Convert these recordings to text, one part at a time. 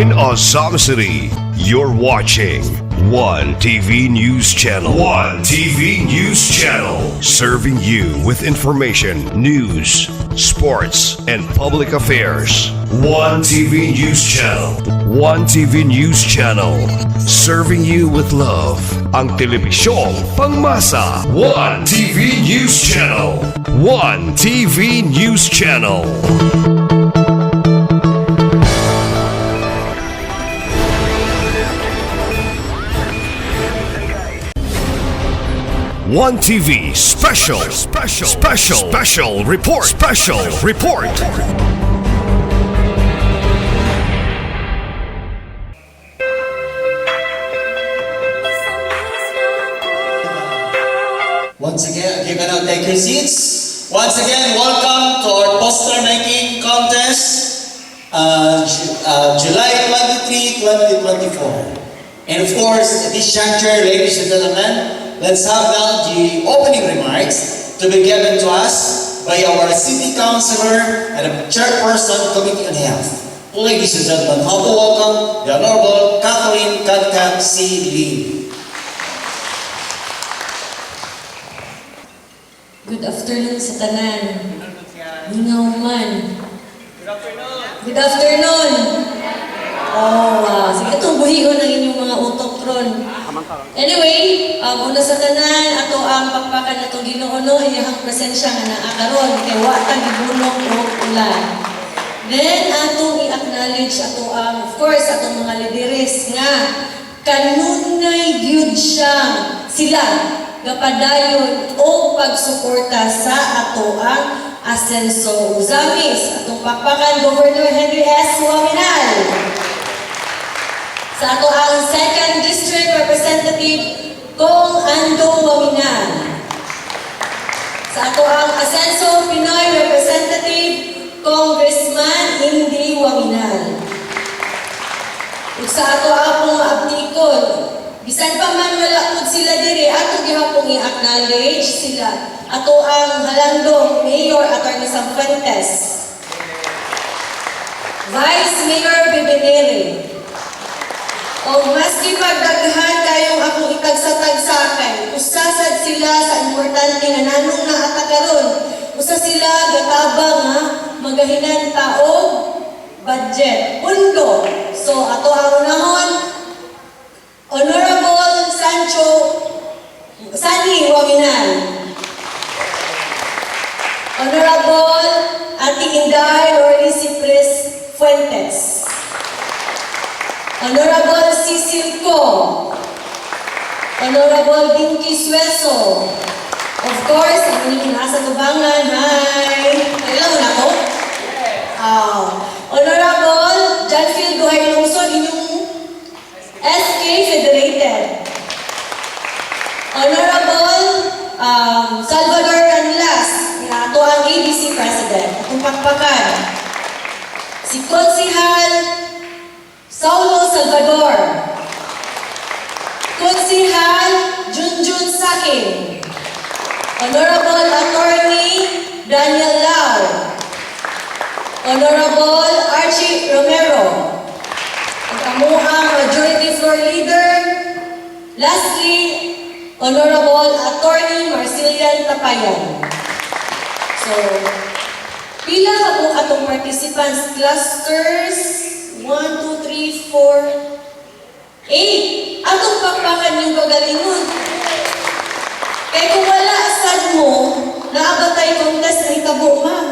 in Azam City. You're watching One TV News Channel. One TV News Channel. Serving you with information, news, sports, and public affairs. One TV News Channel. One TV News Channel. Serving you with love. Ang telebisyong pangmasa. One TV News Channel. One TV News Channel. One TV special report. Once again, you can now take your seats. Once again, welcome to our poster making contest, July 23, 2024. And of course, at this juncture, ladies and gentlemen, let's have now the opening remarks to be given to us by our City Councilor and the Chairperson Committee on Health. Ladies and gentlemen, how to welcome the Honorable Catherine Cancan C. Lee. Good afternoon sa tanan. Mingaw man. Good afternoon. Sige, itong buhion ang inyong mga utok ron. Anyway, una sa tanan, ato ang pakpakan na itong Ginoo, iyahang presensya nga naakaroon, kay watang gibulong o ulan. Then, atong i-acknowledge ato ang, of course, atong mga lideres nga, kanunay gyud sila gapadayon o pagsuporta sa ato ang Asenso Uzamis. Atong pakpakan, Governor Henry S. Waminal. Sa ato ang 2nd District Representative, Kong Ando Waminal. Sa ato ang Asenso Pinoy Representative, Congressman Indy Waminal. Ug sa ato ang abdikon, bisan pa man wala pud sila diri, ato gihapon i-acknowledge sila. Ato ang halandong Mayor Atty. Sam Fuentes, Vice Mayor Bebenere. O maski pagdaghan kayong akong itagsatag-sakay, usasad sila sa importante nga nanong naatakaron. Usa sila gatabang nga magahinan taog budget, pundo. So ato ang unahon, Honorable Sani Waminal, Honorable Ate Inday Lorly Cipres Fuentes, Honorable Cecil Co, Honorable Dinky Sueso, of course, ang inyong nasa tubangan, hi! Kailan mo na ako? Honorable Janfield Duhay Lungsod, inyong SK Federated, Honorable Salvador Canlas, na ito ang ABC President, atong pakpakan, si Konsihal Saulo Salvador, Konsihal Junjun Sakin, Honorable Attorney Daniel Lau, Honorable Archie Romero, ang amuang Majority Floor Leader, lastly, Honorable Attorney Marcelian Tapayan. So, pila ka po atong participants, clusters, 1, 2, 3, 4, 8. Atong pakpakan yung gagalingon. Kaya kung wala sad mo, naabatay contest na hitabo, ma'am.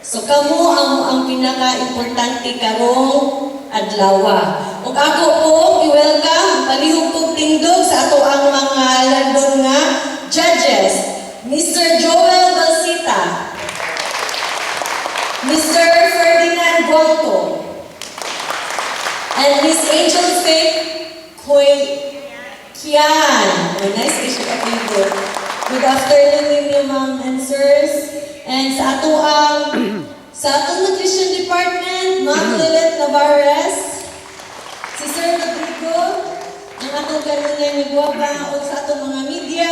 So, kamo ang pinaka-importante karong adlawa. Ug ako po, i-welcome, palihog kong tindog sa ato ang mga landon nga judges. Mr. Joel Balsita, Mr. Ferdinand Guanto, and Miss Angel Faith Kian. Oh, nice issue ka po. Good afternoon ninyo, ma'am and sirs. And sa atong Nutrition Department, Ma'am Lilith Navarez, si Sir Rodrigo, ang atong kanunay ni Guapa, o sa atong mga media,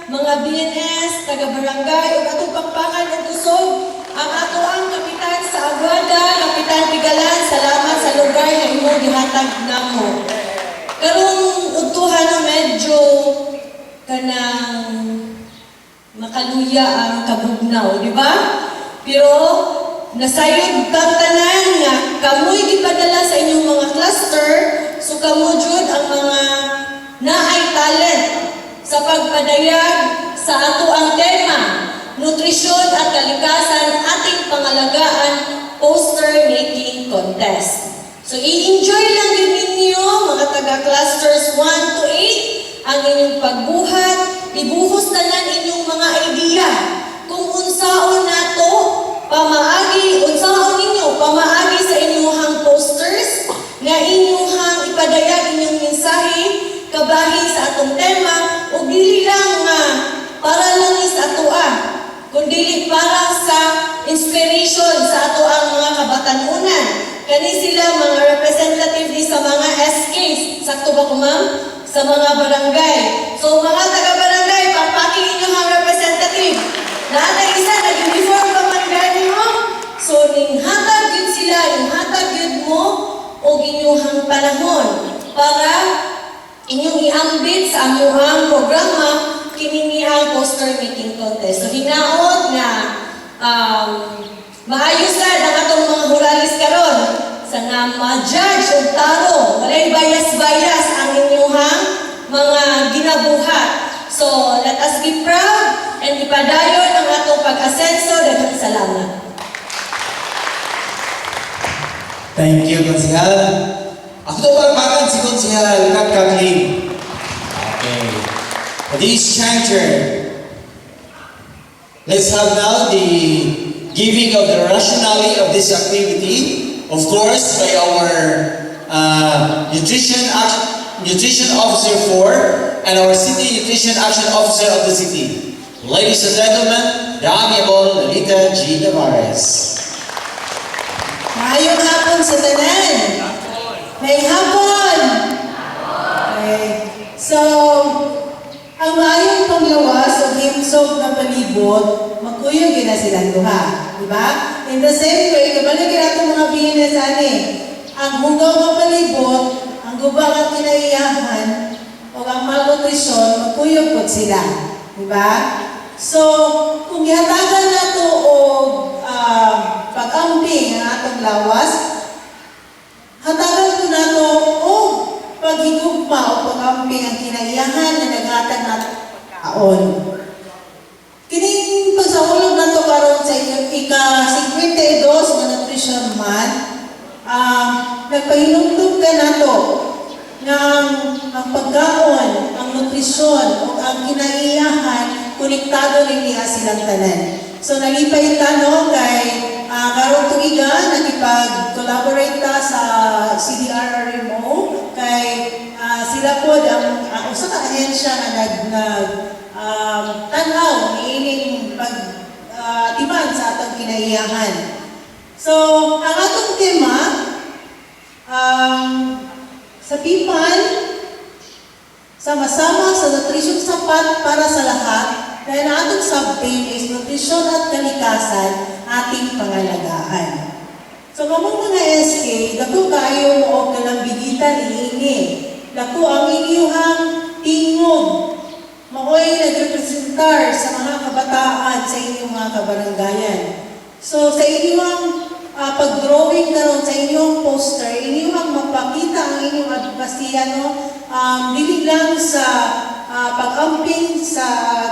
mga BNS, taga-barangay, o atong pakpakan at usog, ang ato ang kapitan sa Aguada, Kapitan Pigalan, salamat sa lugar na kanang makaluya ang kabugnaw, di ba? Pero nasayod kang tanan nga kamoy gipadala sa inyong mga cluster, so kamo jud ang mga naay talent sa pagpadayag sa ato ang tema, nutrisyon at kalikasan ating pangalagaan poster making contest. So i-enjoy lang din ninyo mga taga-clusters 1 to 8 ang inyong pagbuhat, ibuhos na lang inyong mga idea kung unsaon nato unsaon ninyo pamaagi sa inyong posters nga inyong ipadayag inyong mensahe kabahin sa atong tema ug dili lang nga para lang sa atoa kundi para sa inspiration sa ato ang mga kabatanunan. Kani sila mga representative ni sa mga SKs. Sakto ba ko, ma'am? Sa mga barangay. So, mga taga-barangay, papaking inyo ang representative. Naatay isa, nag-uniform pa man gani mo. So, hatag yun sila, hatag yun mo, o inyong panahon para inyong iambit sa amuhang programa kini ang poster making contest. So, hinaot na maayos na ang atong mga muralis karon sa nga ma-judge o taro. Walay bias-bias ang inyong mga ginabuhat. So, let us be proud and ipadayon ang atong pag-asenso. Daghang salamat. Thank you, Konsihal. Ako ito pagpakan si Konsihal Kat Lim. Okay. This chanter, let's have now the giving of the rationale of this activity, of course, by our nutrition officer 4 and our city nutrition action officer of the city. Ladies and gentlemen, the Amiable Lolita G. Navarez. Maayong hapon sa tanan. May hapon. Okay. So, ang maayong panglawas o himsog na palibot, magkuyog yun na silang duha. Diba? In the same way, kabalik yun natin mga bihinas ani. Ang hugaw ng palibot, ang gubang at kinaiyahan, o ang malnutrisyon, magkuyog po sila. Diba? So, kung ihatagan na ito o pag-amping ang atong lawas, hatagan ko na ito o paghigugma o pag-amping ang kinaiyahan na naghatag natin pagkaon. Kining pagsahulog na ito karon sa ika-52 na nutrition month, nagpahinumdum ka na ito na ang pagkaon, ang nutrisyon o ang kinaiyahan, konektado rin niya silang tanan. So, nalipay tanong kay karong tuiga, nakipag-collaborate ta sa CDRRMO, kay sila po ang usa ka ahensya na tanaw niining pag-timan sa atong kinaiyahan. So, ang atong tema, sa PIPAN, sama-sama sa nutrisyon sapat para sa lahat, dahil ang atong sub-theme is nutrisyon at kalikasan ating pangalagaan. So, kamong mga SK, dako kayo o kalambigitan iini. Dako ang inyuhang tingog. Maoy nagrepresentar sa mga kabataan sa inyong mga kabaranggayan. So, sa inyong pag-drawing karon sa inyong poster, inyong mapakita ang inyong advokasya, dili lang sa pag-amping sa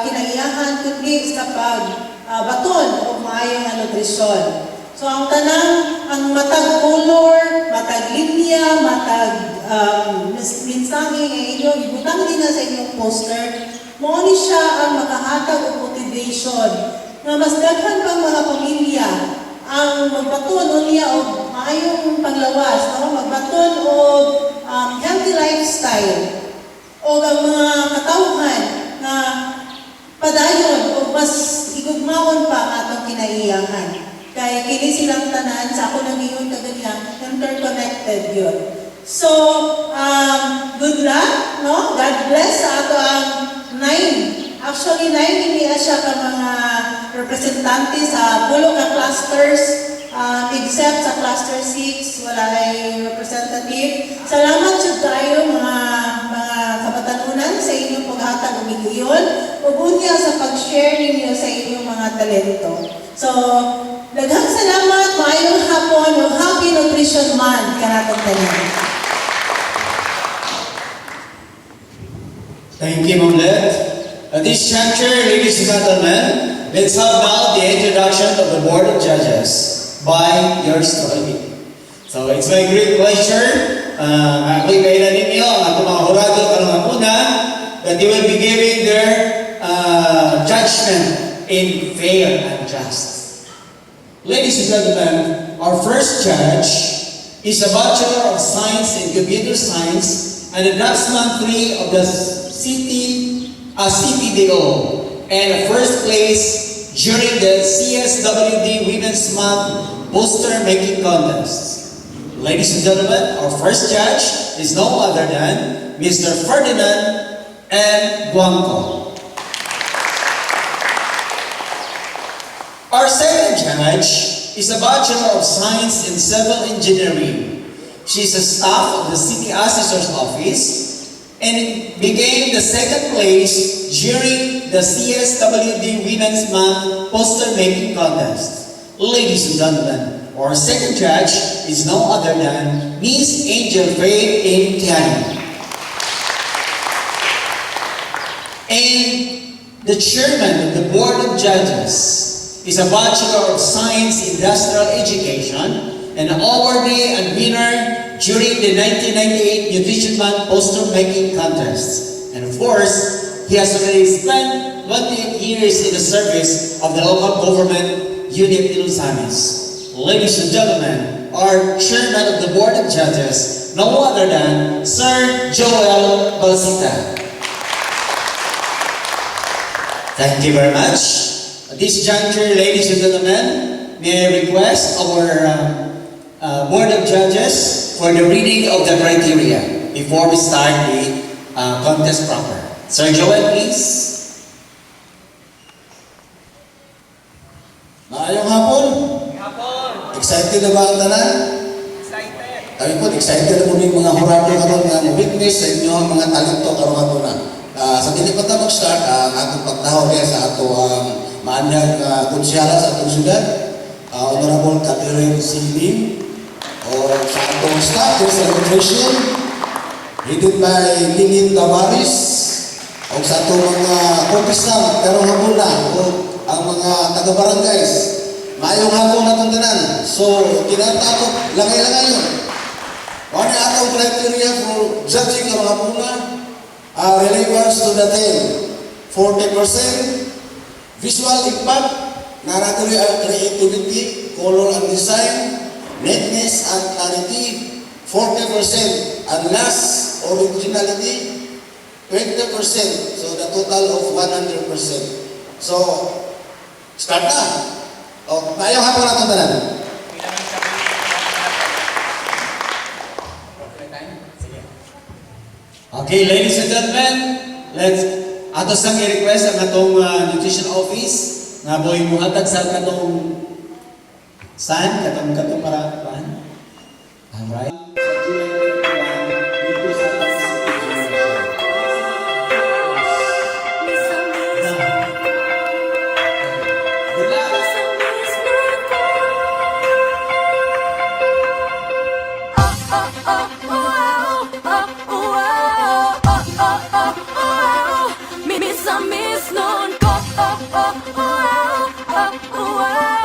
kinaiyahan, kundi sa pag-baton o maayong nutrisyon. So, ang tanang, ang matag color, matag linya, matag mensahe nga inyong ibutang din na sa inyong poster, mo ni siya ang makahatag o motivation na mas daghan pang mga pamilya ang magbaton niya o maayong panglawas, magbaton o healthy lifestyle o ang mga katawhan na padayon o mas igugmaon pa ang atong kinaiyahan. Kaya kini silang tanan sa ako nang iyon kaganyan, interconnected yun. So, good luck, no? God bless sa ato ang 9. Actually, 9 hindi siya ka mga representante sa pulo ka clusters, except sa cluster 6, wala ay representative. Salamat sa tayo mga kabatanunan sa inyong paghatag o yun. Mabuti ang sa pag-share ninyo sa inyong mga talento. So, daghang salamat, maayong hapon, o Happy Nutrition Month, kanatong tanan. Thank you, Ma'am Let. At this juncture, ladies and gentlemen, let's have now the introduction of the Board of Judges by yours truly. So it's my great pleasure, ako'y kailan ninyo ang atong mga hurado karong una that they will be giving their judgment in fair and just. Ladies and gentlemen, our first judge is a Bachelor of Science in Computer Science and a Draftsman 3 of the CPDO and a first place during the CSWD Women's Month poster making contest. Ladies and gentlemen, our first judge is no other than Mr. Ferdinand M. Guangco. Our second judge is a Bachelor of Science in Civil Engineering. She's a staff of the City Assessor's Office and became the second place during the CSWD Women's Month poster making contest. Ladies and gentlemen, our second judge is no other than Miss Angel Faye in Tiani. And the chairman of the Board of Judges is a Bachelor of Science Industrial Education and an awardee and winner during the 1998 Nutrition Month poster making contest. And of course, he has already spent 28 years in the service of the local government unit in Lusanis. Ladies and gentlemen, our chairman of the Board of Judges, no other than Sir Joel Balsita. Thank you very much. At this juncture, ladies and gentlemen, may I request our Board of Judges for the reading of the criteria before we start the contest proper. Sir Joel, please. Maayong hapon. Excited na ba ang tanan? Excited. Kami po, excited na po yung mga hurado karon nga witness sa inyo ang mga talento karon nga po na. Sa dili pa ta mag-start ang atong pagtahod sa ato ang maanyag konsyala sa atong syudad, Honorable Catherine Silvin, o sa atong staff sa nutrition, headed by Linin Tavares, o sa atong mga kontisang karong hapon na, o ang mga taga-barangays. Maayong hapon na itong tanan. So, tinatapok, langay-langay yun. Ano yung atong criteria for judging karong hapon na? Relevance to the theme, 40%. Visual impact, narratory and creativity, color and design, neatness and clarity, 40%. And last, originality, 20%. So, the total of 100%. So, start na. O, maayong hapon na itong tanan. Okay, ladies and gentlemen, let's ato sang i-request ang atong nutrition office nga boy muhatag sa katong stand, katong para pan. Alright. Miss noon ko, oh, oh, oh, oh, oh, oh.